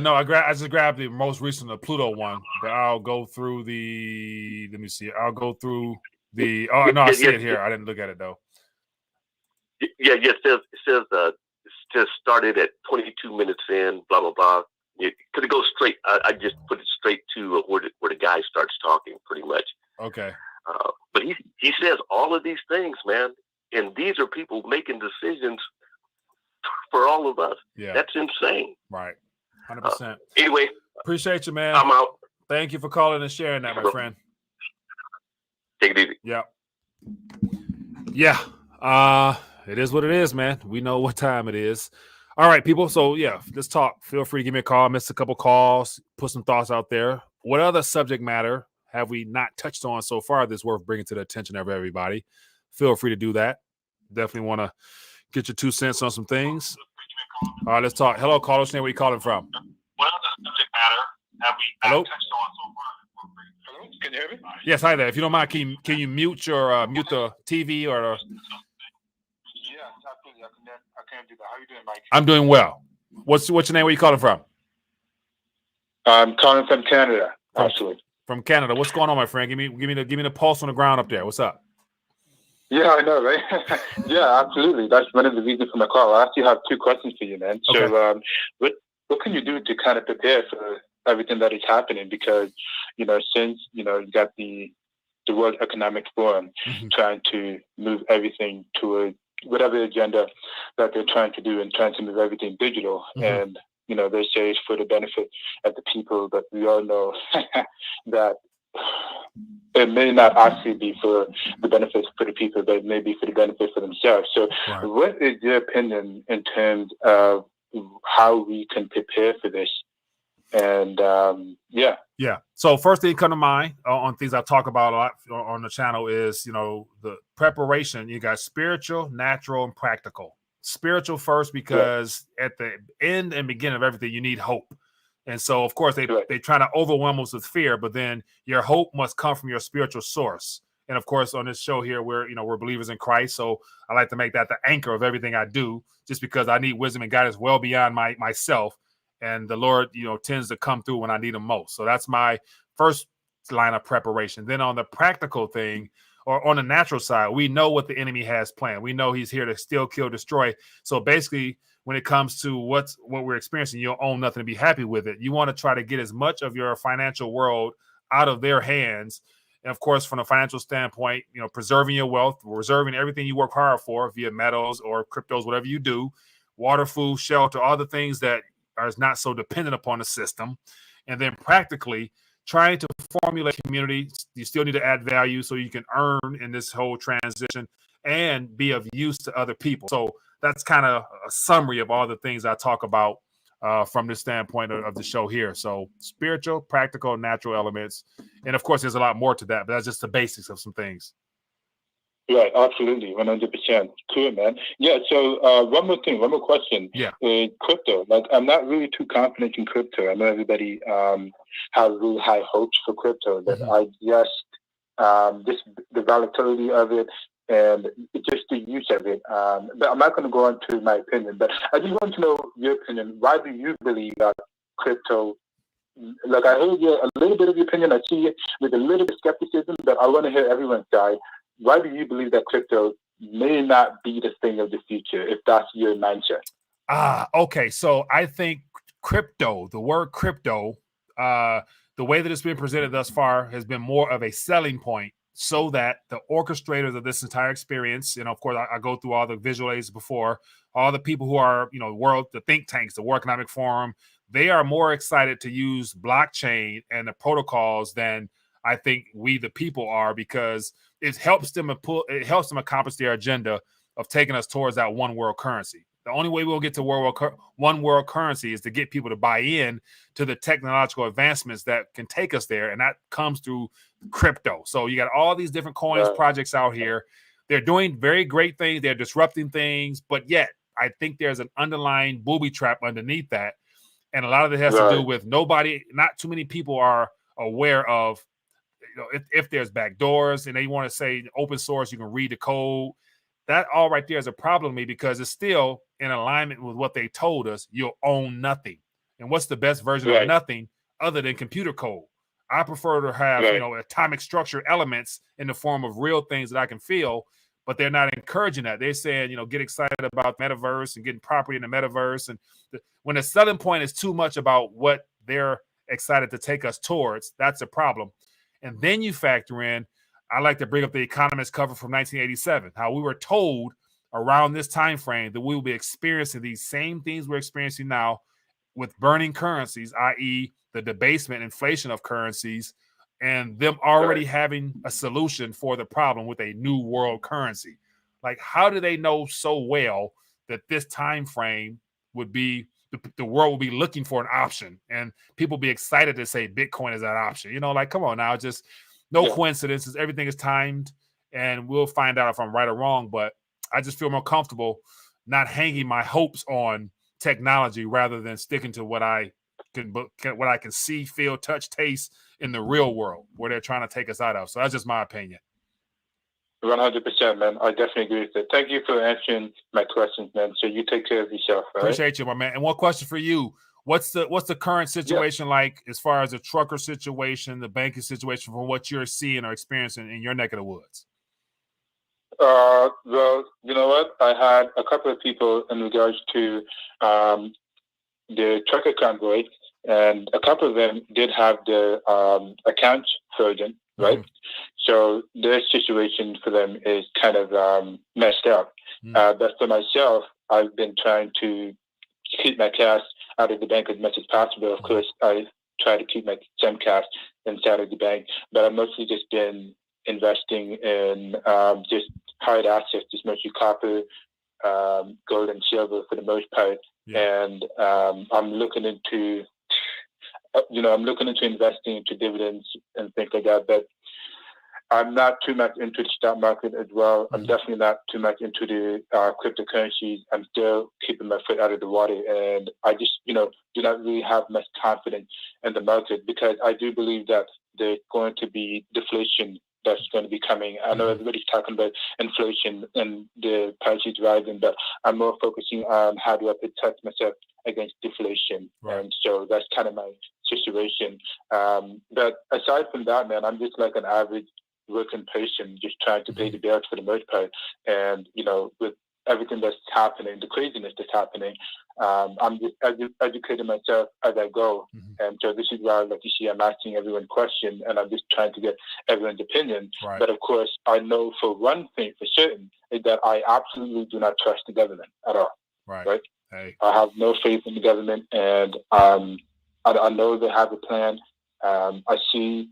No, I just grabbed the most recent, the Pluto one, but I'll go through the. Let me see. I'll go through the. Oh no, I see it here. I didn't look at it though. Yeah. It says started at 22 minutes in. Blah blah blah. Could it go straight? I just put it straight to where the guy starts talking, pretty much. Okay. But he says all of these things, man, and these are people making decisions for all of us. Yeah. That's insane. Right. 100%. Anyway, appreciate you, man. I'm out. Thank you for calling and sharing that, my friend. Take it easy. Yeah. Yeah. It is what it is, man. We know what time it is. All right, people. So yeah, let's talk. Feel free to give me a call. I missed a couple calls. Put some thoughts out there. What other subject matter have we not touched on so far that's worth bringing to the attention of everybody? Feel free to do that. Definitely want to get your 2 cents on some things. All right, let's talk. Hello, caller. Where are you calling from? What other subject matter have we not touched on so far? Hello? Can you hear me? Yes, hi there. If you don't mind, can you mute the TV or? Yes, absolutely. I can do that. How are you doing, Mike? I'm doing well. What's your name? Where are you calling from? I'm calling from Canada. Absolutely. From Canada. What's going on, my friend? Give me the pulse on the ground up there. What's up? Yeah, I know, right? Yeah, absolutely. That's one of the reasons for my call. I actually have 2 questions for you, man. Okay. So, what can you do to kind of prepare for everything that is happening? Because, since, you got the World Economic Forum trying to move everything to whatever agenda that they're trying to do and trying to move everything digital. And, they say it's for the benefit of the people, but we all know that it may not actually be for the benefits for the people, but it may be for the benefit for themselves. So What is your opinion in terms of how we can prepare for this? And yeah. So first thing come to mind on things I talk about a lot on the channel is, the preparation. You got spiritual, natural, and practical. Spiritual first, because at the end and beginning of everything, you need hope. And so, of course, they try to overwhelm us with fear, but then your hope must come from your spiritual source. And of course, on this show here, we're believers in Christ. So I like to make that the anchor of everything I do, just because I need wisdom and guidance well beyond myself. And the Lord, tends to come through when I need him most. So that's my first line of preparation. Then on the practical thing, or on the natural side, we know what the enemy has planned. We know he's here to steal, kill, destroy. So basically, when it comes to what we're experiencing, you don't own nothing to be happy with it. You want to try to get as much of your financial world out of their hands. And of course, from a financial standpoint, preserving your wealth, reserving everything you work hard for via metals or cryptos, whatever you do, water, food, shelter, all the things that are not so dependent upon the system. And then practically trying to formulate community. You still need to add value so you can earn in this whole transition and be of use to other people. So that's kind of a summary of all the things I talk about from this standpoint of the show here. So spiritual, practical, natural elements. And of course, there's a lot more to that, but that's just the basics of some things. Right, absolutely, 100%. Cool, man. Yeah, so one more question. Yeah. Crypto, I'm not really too confident in crypto. I know everybody has really high hopes for crypto, but I just the volatility of it and just the use of it. But I'm not going to go into my opinion, but I just want to know your opinion. Why do you believe that crypto? I heard a little bit of your opinion. I see it with a little bit of skepticism, but I want to hear everyone's side. Why do you believe that crypto may not be the thing of the future, if that's your mindset? Okay. So I think the word crypto, the way that it's been presented thus far has been more of a selling point so that the orchestrators of this entire experience, of course, I go through all the visual aids before, all the people who are, the think tanks, the World Economic Forum, they are more excited to use blockchain and the protocols than I think we, the people, are, because it helps them accomplish their agenda of taking us towards that one world currency. The only way we'll get to one world currency is to get people to buy in to the technological advancements that can take us there, and that comes through crypto. So you got all these different coins projects out here. They're doing very great things. They're disrupting things, but yet I think there's an underlying booby trap underneath that, and a lot of it has to do with not too many people are aware of if there's back doors and they want to say open source, you can read the code. That all right there is a problem to me because it's still in alignment with what they told us. You'll own nothing. And what's the best version of nothing other than computer code? I prefer to have, atomic structure elements in the form of real things that I can feel, but they're not encouraging that. They're saying, get excited about metaverse and getting property in the metaverse. And when the selling point is too much about what they're excited to take us towards, that's a problem. And then you factor in, I like to bring up the Economist cover from 1987, how we were told around this time frame that we will be experiencing these same things we're experiencing now with burning currencies, i.e. the debasement, inflation of currencies, and them already having a solution for the problem with a new world currency. Like, how do they know so well that this time frame would be, the world will be looking for an option and people be excited to say Bitcoin is that option? Come on now, just no coincidences. Everything is timed, and we'll find out if I'm right or wrong. But I just feel more comfortable not hanging my hopes on technology rather than sticking to what I can see, feel, touch, taste in the real world where they're trying to take us out of. So that's just my opinion. 100%, man. I definitely agree with it. Thank you for answering my questions, man. So you take care of yourself. Appreciate you, my man. And one question for you. What's the current situation like as far as the trucker situation, the banking situation, from what you're seeing or experiencing in your neck of the woods? Well, you know what? I had a couple of people in regards to the trucker convoy, and a couple of them did have their accounts frozen, right? So their situation for them is kind of messed up. But for myself, I've been trying to keep my cash out of the bank as much as possible. Of course, I try to keep some cash inside of the bank, but I've mostly just been investing in just hard assets, just mostly copper, gold, and silver for the most part. And I'm looking into, investing into dividends and things like that. But I'm not too much into the stock market as well. I'm definitely not too much into the cryptocurrencies. I'm still keeping my foot out of the water, and I just, do not really have much confidence in the market because I do believe that there's going to be deflation that's going to be coming. I know everybody's talking about inflation and the prices rising, but I'm more focusing on how do I protect myself against deflation. And so that's kind of my situation. But aside from that, man, I'm just like an average working person, just trying to pay the bills for the most part. And, with everything that's happening, the craziness that's happening, I'm just educating myself as I go. And so this is why, like you see, I'm asking everyone questions, and I'm just trying to get everyone's opinion. But of course, I know for one thing for certain is that I absolutely do not trust the government at all. Right? Hey. I have no faith in the government, and I know they have a plan. I see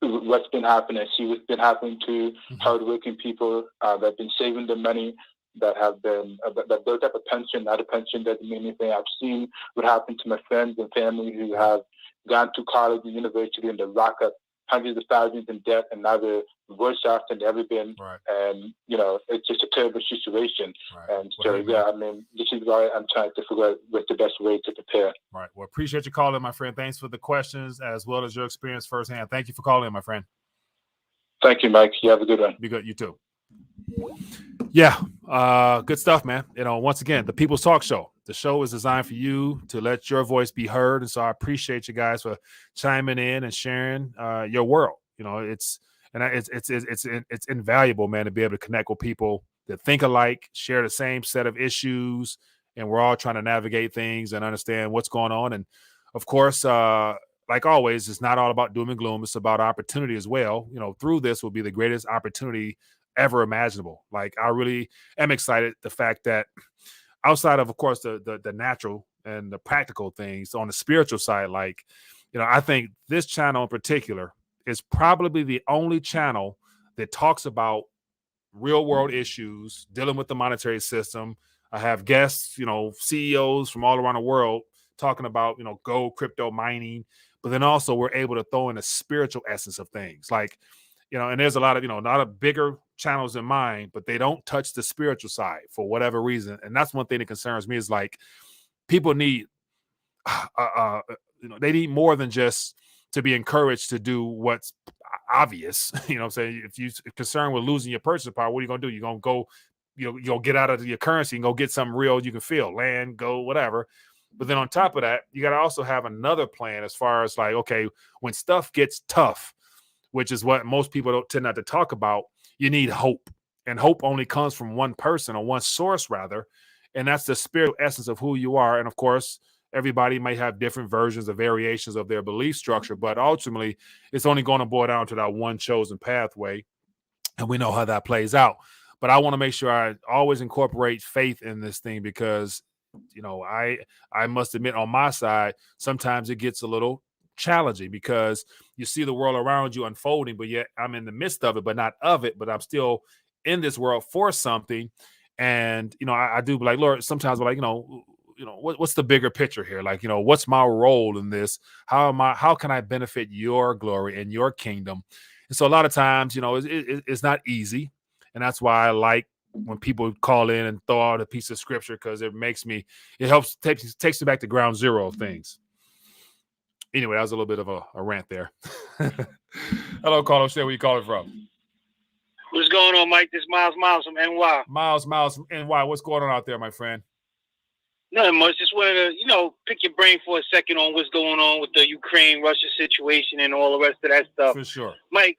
what's been happening. I see what's been happening to hardworking people that have been saving their money, that have been that built up a pension. Not a pension doesn't mean anything. I've seen what happened to my friends and family who have gone to college and university and they rack up hundreds of thousands in debt, and now they're worse off than they've ever been. And it's just a terrible situation. And so I mean, this is why I'm trying to figure out what's the best way to prepare. Well, appreciate you calling, my friend. Thanks for the questions as well as your experience firsthand. Thank you for calling, my friend. Thank you, Mike. You have a good one. Be good. You too. Yeah, good stuff, man. Once again, the People's Talk Show. The show is designed for you to let your voice be heard, and so I appreciate you guys for chiming in and sharing your world. It's invaluable, man, to be able to connect with people that think alike, share the same set of issues, and we're all trying to navigate things and understand what's going on. And of course, like always, it's not all about doom and gloom. It's about opportunity as well. Through this will be the greatest opportunity ever imaginable. Like, I really am excited the fact that outside of course the natural and the practical things, on the spiritual side, like, I think this channel in particular is probably the only channel that talks about real world issues dealing with the monetary system. I have guests, CEOs from all around the world talking about, gold, crypto, mining, but then also we're able to throw in a spiritual essence of things. Like, and there's a lot of bigger channels in mine, but they don't touch the spiritual side for whatever reason. And that's one thing that concerns me, is like, people need, they need more than just to be encouraged to do what's obvious. You know what I'm saying? If you're concerned with losing your purchasing power, what are you going to do? You're going to go, you'll get out of your currency and go get something real you can feel, land, go, whatever. But then on top of that, you got to also have another plan as far as like, okay, when stuff gets tough, which is what most people don't tend not to talk about, you need hope. And hope only comes from one person, or one source rather. And that's the spiritual essence of who you are. And of course, everybody might have different versions or variations of their belief structure, but ultimately it's only going to boil down to that one chosen pathway. And we know how that plays out. But I want to make sure I always incorporate faith in this thing, because, you know, I must admit on my side, sometimes it gets a little challenging because you see the world around you unfolding, but yet I'm in the midst of it, but not of it, but I'm still in this world for something. And, you know, I do like, Lord, sometimes I'm like, what's the bigger picture here? Like, you know, what's my role in this? How can I benefit your glory and your kingdom? And so a lot of times, you know, it's not easy. And that's why I like when people call in and throw out a piece of scripture, because it takes me back to ground zero of things. Anyway, that was a little bit of a rant there. Hello, Carlos. Where you calling from? What's going on, Mike? This is Miles from NY. Miles from NY. What's going on out there, my friend? Nothing much. Just wanted to, pick your brain for a second on what's going on with the Ukraine-Russia situation and all the rest of that stuff. For sure. Mike,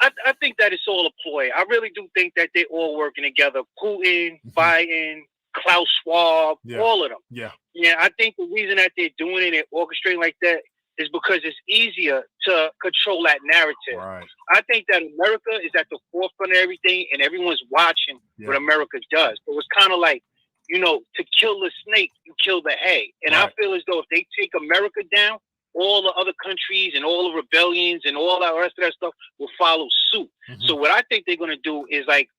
I think that it's all a ploy. I really do think that they're all working together. Putin, Biden, Klaus Schwab, all of them. Yeah. Yeah, I think the reason that they're doing it and orchestrating like that is because it's easier to control that narrative. Right. I think that America is at the forefront of everything, and everyone's watching what America does. So it's kind of like, to kill the snake, you kill the hay. And I feel as though if they take America down, all the other countries and all the rebellions and all that rest of that stuff will follow suit. Mm-hmm. So what I think they're going to do is like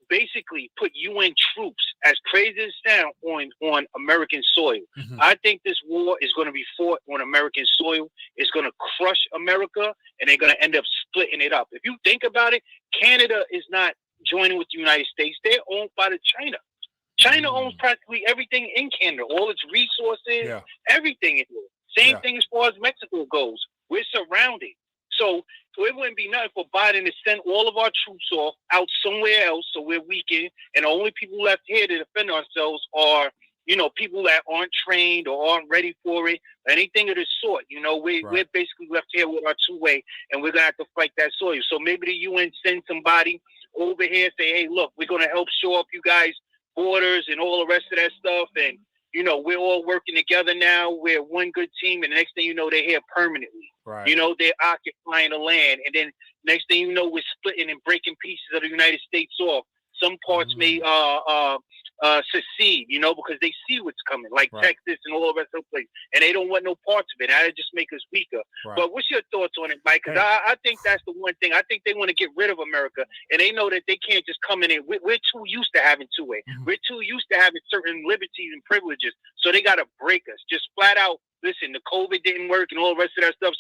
basically put UN troops, as crazy as it sounds, on American soil. Mm-hmm. I think this war is going to be fought on American soil. It's going to crush America, and they're going to end up splitting it up. If you think about it, Canada is not joining with the United States. They're owned by China. China owns practically everything in Canada, all its resources, everything in it. Same thing as far as Mexico goes. We're surrounded. So it wouldn't be nothing for Biden to send all of our troops off out somewhere else so we're weakened, and the only people left here to defend ourselves are, people that aren't trained or aren't ready for it, anything of the sort. We're basically left here with our two-way, and we're going to have to fight that soil. So maybe the UN send somebody over here, say, hey, look, we're going to help shore up you guys' borders and all the rest of that stuff, and we're all working together now. We're one good team, and the next thing you know, they're here permanently. Right. They're occupying the land, and then next thing you know, we're splitting and breaking pieces of the United States off. Some parts may secede, because they see what's coming, like Texas and all the rest of the place, and they don't want no parts of it. That'll just make us weaker. Right. But what's your thoughts on it, Mike? Because I think that's the one thing. I think they want to get rid of America, and they know that they can't just come in and we're too used to having two-way. Mm-hmm. We're too used to having certain liberties and privileges, so they got to break us. Just flat out, listen, the COVID didn't work and all the rest of that stuff,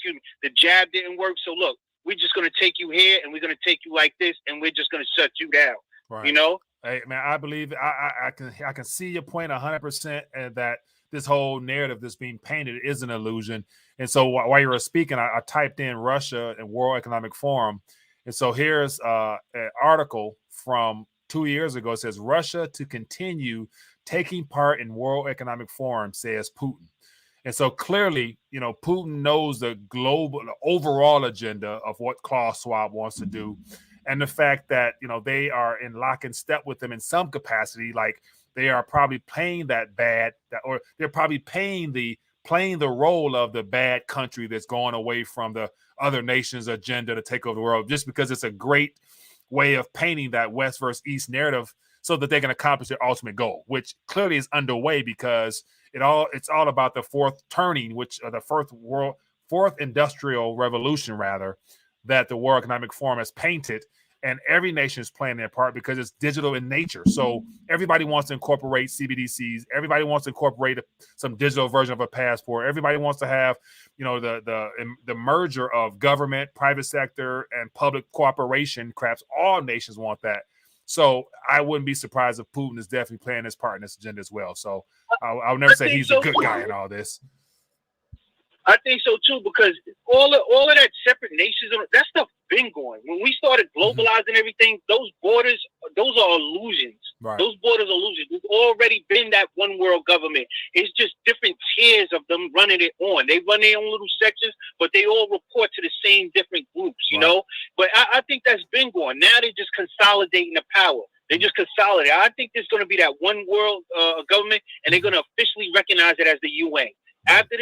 the jab didn't work, so look, we're just going to take you here, and we're going to take you like this, and we're just going to shut you down. Right. Hey man, I believe I can see your point 100%, and that this whole narrative that's being painted is an illusion. And so while you were speaking, I typed in Russia and World Economic Forum, and so here's an article from 2 years ago. It says Russia to continue taking part in World Economic Forum, says Putin. And so clearly, Putin knows the overall agenda of what Klaus Schwab wants to do. And the fact that, they are in lock and step with them in some capacity, like they are probably playing or they're probably playing the role of the bad country that's going away from the other nation's agenda to take over the world, just because it's a great way of painting that West versus East narrative so that they can accomplish their ultimate goal, which clearly is underway, because it's all about the fourth turning, the fourth industrial revolution, rather, that the World Economic Forum has painted, and every nation is playing their part because it's digital in nature. So everybody wants to incorporate CBDCs. Everybody wants to incorporate some digital version of a passport. Everybody wants to have, the merger of government, private sector, and public cooperation. Perhaps all nations want that. So I wouldn't be surprised if Putin is definitely playing his part in this agenda as well. So I'll never say he's a good guy in all this. I think so too, because all of that separate nations, that stuff been going. When we started globalizing everything, those borders, those are illusions. Right. Those borders are illusions. There's already been that one world government. It's just different tiers of them running it on. They run their own little sections, but they all report to the same different groups, you know? But I think that's been going. Now they're just consolidating the power. They just consolidate. I think there's going to be that one world government, and they're going to officially recognize it as the UN. After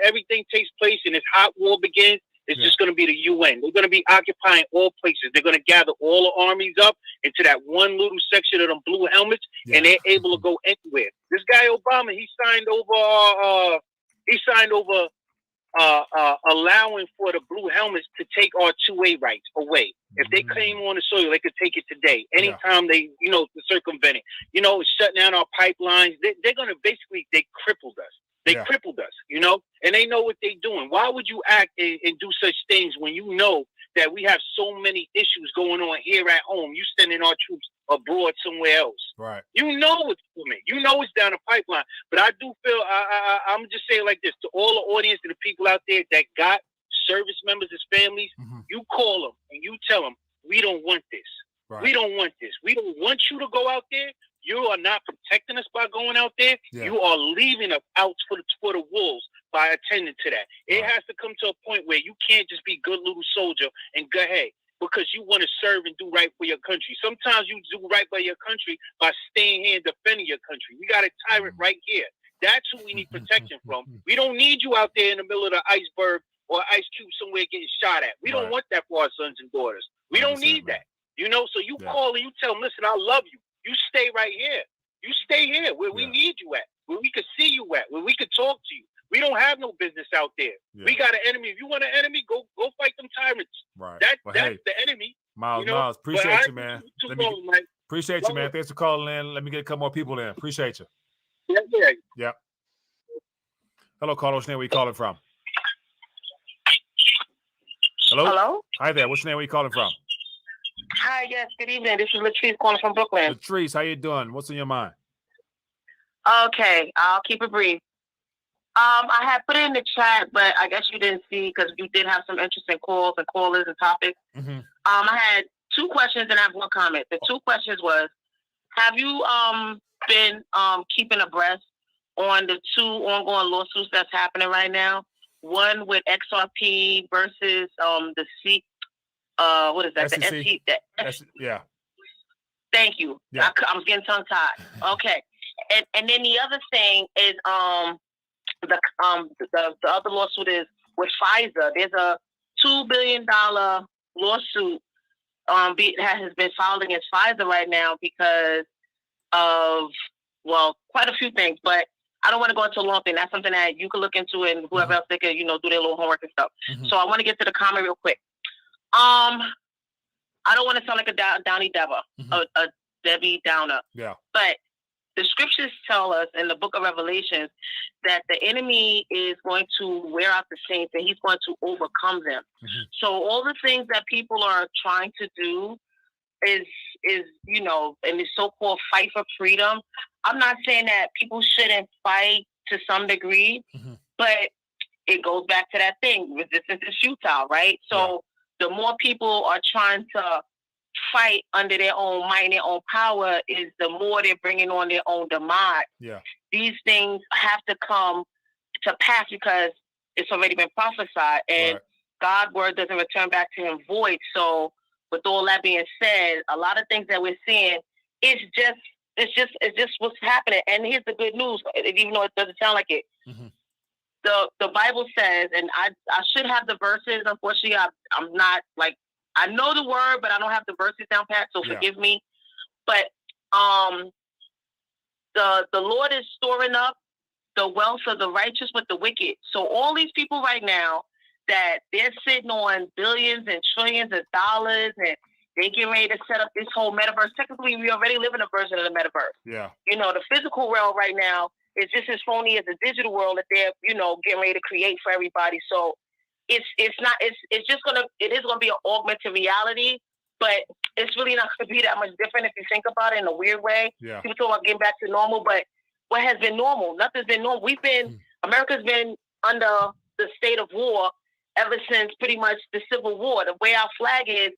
everything takes place and this hot war begins, it's just going to be the UN. They're going to be occupying all places. They're going to gather all the armies up into that one little section of them blue helmets, and they're able to go anywhere. This guy Obama, he signed over allowing for the blue helmets to take our two-way rights away. If they came on the soil, they could take it today. Anytime they, to circumvent it. Shut down our pipelines. They're going to they crippled us. They crippled us, and they know what they're doing. Why would you act and do such things when you know that we have so many issues going on here at home? You sending our troops abroad somewhere else. Right. You know what's coming. You know it's down the pipeline. But I do feel, I'm just saying like this, to all the audience and the people out there that got service members as families, you call them and you tell them, we don't want this. Right. We don't want this. We don't want you to go out there. You are not protecting us by going out there. Yeah. You are leaving us out for the wolves by attending to that. It has to come to a point where you can't just be good little soldier and go ahead because you want to serve and do right for your country. Sometimes you do right by your country by staying here and defending your country. We got a tyrant right here. That's who we need protection from. We don't need you out there in the middle of the iceberg or ice cube somewhere getting shot at. We don't want that for our sons and daughters. We don't need that. So you call and you tell them, listen, I love you. You stay right here. You stay here where we need you at, where we could see you at, where we could talk to you. We don't have no business out there. Yeah. We got an enemy. If you want an enemy, go fight them tyrants. Right. That's the enemy. Miles, appreciate you, man. Appreciate you, man. Thanks for calling in. Let me get a couple more people in. Appreciate you. Yeah. Hello, caller. What's your name? Where you calling from? Hello? Hi there. What's your name? Where you calling from? Hi, yes, good evening. This is Latrice calling from Brooklyn. Latrice, how you doing? What's in your mind? Okay, I'll keep it brief. I had put it in the chat, but I guess you didn't see because you did have some interesting calls and callers and topics. I had two questions and I have one comment. The two questions was, have you been keeping abreast on the two ongoing lawsuits that's happening right now? One with XRP versus the C. What is that? SEC. The SC. Yeah. Thank you. Yeah. I'm getting tongue tied. Okay. And then the other thing is the other lawsuit is with Pfizer. There's a $2 billion lawsuit that has been filed against Pfizer right now because of quite a few things, but I don't want to go into a long thing. That's something that you can look into and whoever else they could, do their little homework and stuff. So I want to get to the comment real quick. I don't want to sound like a Downy Deborah, a Debbie Downer. Yeah. But the scriptures tell us in the book of Revelations that the enemy is going to wear out the saints and he's going to overcome them. So all the things that people are trying to do is in this so-called fight for freedom. I'm not saying that people shouldn't fight to some degree, but it goes back to that thing. Resistance is futile, right? So the more people are trying to fight under their own might and their own power is the more they're bringing on their own demise. Yeah. These things have to come to pass because it's already been prophesied and God's word doesn't return back to him void. So with all that being said, a lot of things that we're seeing, it's just what's happening. And here's the good news, even though it doesn't sound like it. The Bible says, and I should have the verses. Unfortunately, I'm not I know the word, but I don't have the verses down pat. So forgive me. But the Lord is storing up the wealth of the righteous with the wicked. So all these people right now that they're sitting on billions and trillions of dollars, and they get ready to set up this whole metaverse. Technically, we already live in a version of the metaverse. Yeah. The physical realm right now is just as phony as the digital world that they're, getting ready to create for everybody. So it is gonna be an augmented reality, but it's really not gonna be that much different if you think about it in a weird way. Yeah. People talk about getting back to normal, but what has been normal? Nothing's been normal. America's been under the state of war ever since pretty much the Civil War. The way our flag is,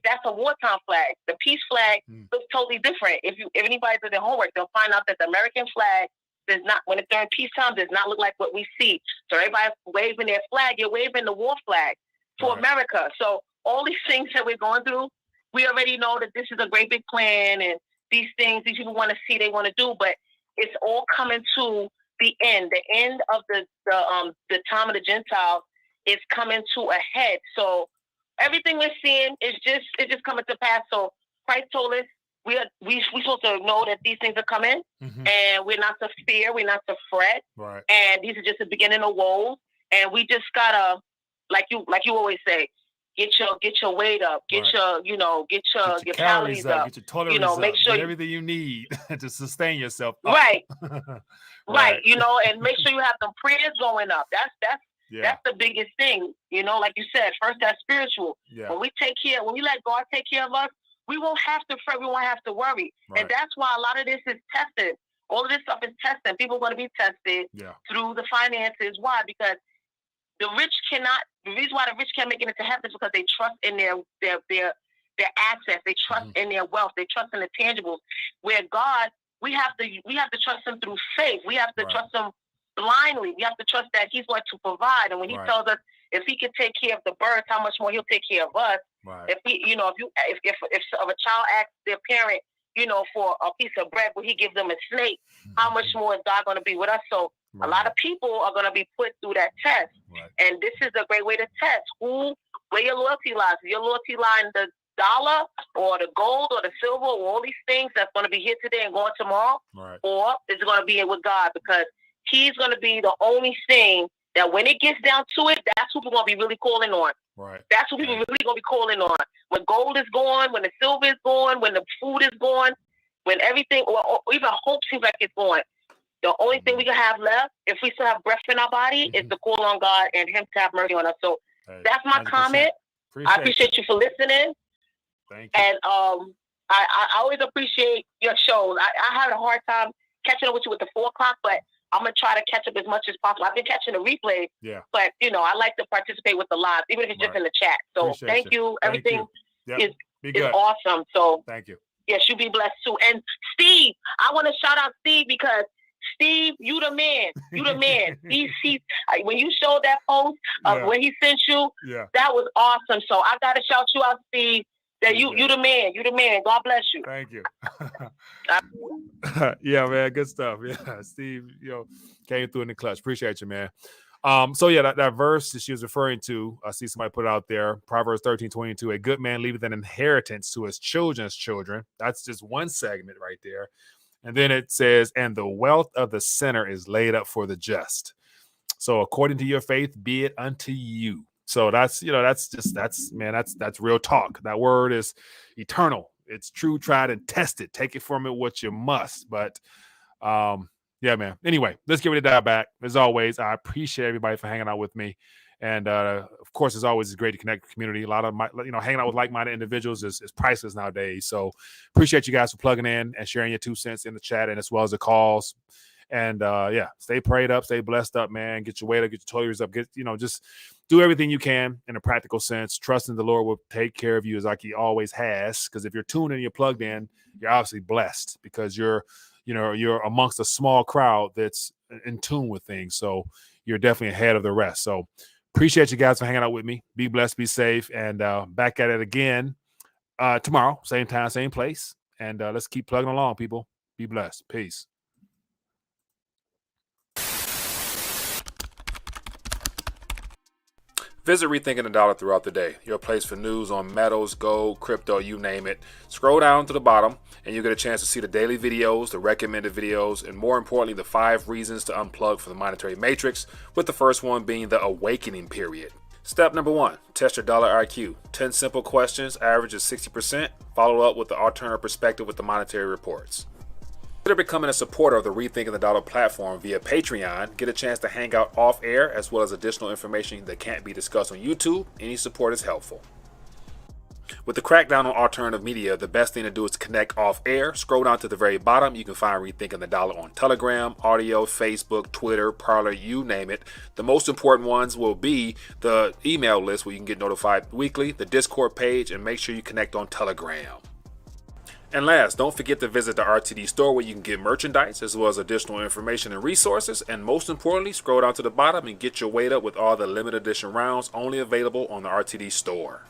that's a wartime flag. The peace flag looks totally different. If anybody does their homework, they'll find out that the American flag does not, when it's during peacetime, does not look like what we see. So everybody's waving their flag. You're waving the war flag for America. So all these things that we're going through, we already know that this is a great big plan, and these things these people want to see, they want to do, but it's all coming to the end. The end of the time of the Gentiles is coming to a head. So everything we're seeing is just coming to pass. So Christ told us we supposed to know that these things are coming, and we're not to fear, we're not to fret, and these are just the beginning of woes. And we just gotta, like you always say, get your weight up, get your calories up, get your tolerance make sure get everything you need to sustain yourself up. Right. And make sure you have some prayers going up. That's the biggest thing. Like you said, first that's spiritual. When we let God take care of us, we won't have to fret, we won't have to worry. And that's why a lot of this is tested. All of this stuff is tested. People are going to be tested through the finances. Why? Because the reason why the rich can't make it into heaven is because they trust in their assets, they trust in their wealth, they trust in the tangibles. Where God, we have to trust him through faith. We have to trust him blindly. We have to trust that he's going to provide. And when he tells us if he can take care of the birds, how much more he'll take care of us. If a child asks their parent, for a piece of bread, will he give them a snake? How much more is God going to be with us? So a lot of people are going to be put through that test. And this is a great way to test where your loyalty lies. Is your loyalty lie in the dollar or the gold or the silver or all these things that's going to be here today and going tomorrow? Or is it going to be with God? Because he's going to be the only thing that when it gets down to it, that's who we're going to be really calling on. That's who people really going to be calling on. When gold is gone, when the silver is gone, when the food is gone, when everything, or even hope seems like it's gone. The only thing we can have left, if we still have breath in our body, is to call on God and him to have mercy on us. So that's my 100%. Comment. I appreciate you for listening. Thank you. And I always appreciate your shows. I had a hard time catching up with you with the 4 o'clock, but I'm going to try to catch up as much as possible. I've been catching the replay, but, I like to participate with the live, even if it's just in the chat. So thank you. Everything is awesome. So thank you. Yes, you be blessed too. And Steve, I want to shout out Steve because Steve, you the man. You the man. When you showed that post when he sent you, that was awesome. So I got to shout you out, Steve. That you the man. You the man. God bless you. Thank you. Yeah, man. Good stuff. Yeah, Steve, came through in the clutch. Appreciate you, man. So that verse that she was referring to, I see somebody put it out there, Proverbs 13:22, a good man leaveth an inheritance to his children's children. That's just one segment right there. And then it says, and the wealth of the sinner is laid up for the just. So according to your faith, be it unto you. So that's real talk. That word is eternal. It's true, tried, and tested. Take it from it what you must. But yeah, man. Anyway, let's get ready to dive back. As always, I appreciate everybody for hanging out with me. And of course, as always, it's great to connect with the community. A lot of hanging out with like-minded individuals is priceless nowadays. So appreciate you guys for plugging in and sharing your 2 cents in the chat and as well as the calls. And stay prayed up, stay blessed up, man. Get your weight up, get your toiletries up. Just do everything you can in a practical sense. Trusting the Lord will take care of you as like he always has. Because if you're tuned in, you're plugged in, you're obviously blessed because you're amongst a small crowd that's in tune with things. So you're definitely ahead of the rest. So appreciate you guys for hanging out with me. Be blessed, be safe, and back at it again tomorrow, same time, same place. And let's keep plugging along, people. Be blessed. Peace. Visit Rethinking the Dollar throughout the day. Your place for news on metals, gold, crypto, you name it. Scroll down to the bottom and you get a chance to see the daily videos, the recommended videos, and more importantly, the 5 reasons to unplug from the monetary matrix, with the first one being the awakening period. Step number 1, test your dollar IQ. 10 simple questions, average is 60%. Follow up with the alternative perspective with the monetary reports. Consider becoming a supporter of the Rethinking the Dollar platform via Patreon. Get a chance to hang out off air as well as additional information that can't be discussed on YouTube. Any support is helpful. With the crackdown on alternative media, the best thing to do is to connect off air. Scroll down to the very bottom. You can find Rethinking the Dollar on Telegram, Audio, Facebook, Twitter, Parler, you name it. The most important ones will be the email list where you can get notified weekly, the Discord page, and make sure you connect on Telegram. And last, don't forget to visit the RTD store where you can get merchandise as well as additional information and resources. And most importantly, scroll down to the bottom and get your weight up with all the limited edition rounds only available on the RTD store.